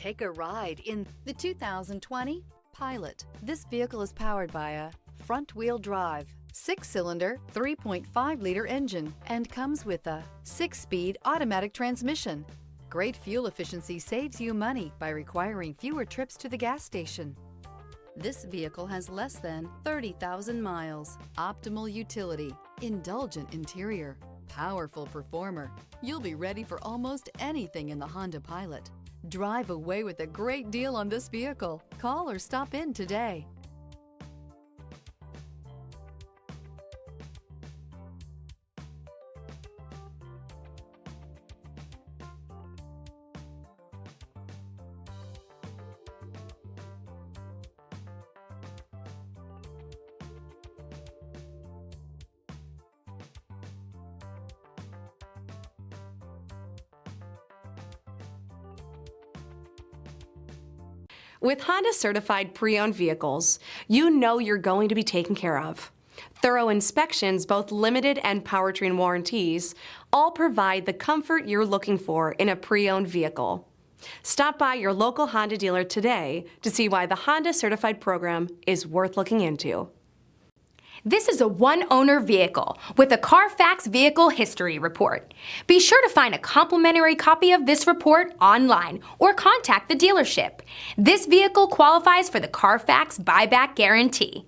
Take a ride in the 2020 Pilot. This vehicle is powered by a front-wheel drive, 6-cylinder, 3.5-liter engine, and comes with a 6-speed automatic transmission. Great fuel efficiency saves you money by requiring fewer trips to the gas station. This vehicle has less than 30,000 miles. Optimal utility, indulgent interior, powerful performer. You'll be ready for almost anything in the Honda Pilot. Drive away with a great deal on this vehicle. Call or stop in today. With Honda Certified Pre-Owned Vehicles, you know you're going to be taken care of. Thorough inspections, both limited and powertrain warranties, all provide the comfort you're looking for in a pre-owned vehicle. Stop by your local Honda dealer today to see why the Honda Certified program is worth looking into. This is a one-owner vehicle with a Carfax Vehicle History Report. Be sure to find a complimentary copy of this report online or contact the dealership. This vehicle qualifies for the Carfax Buyback Guarantee.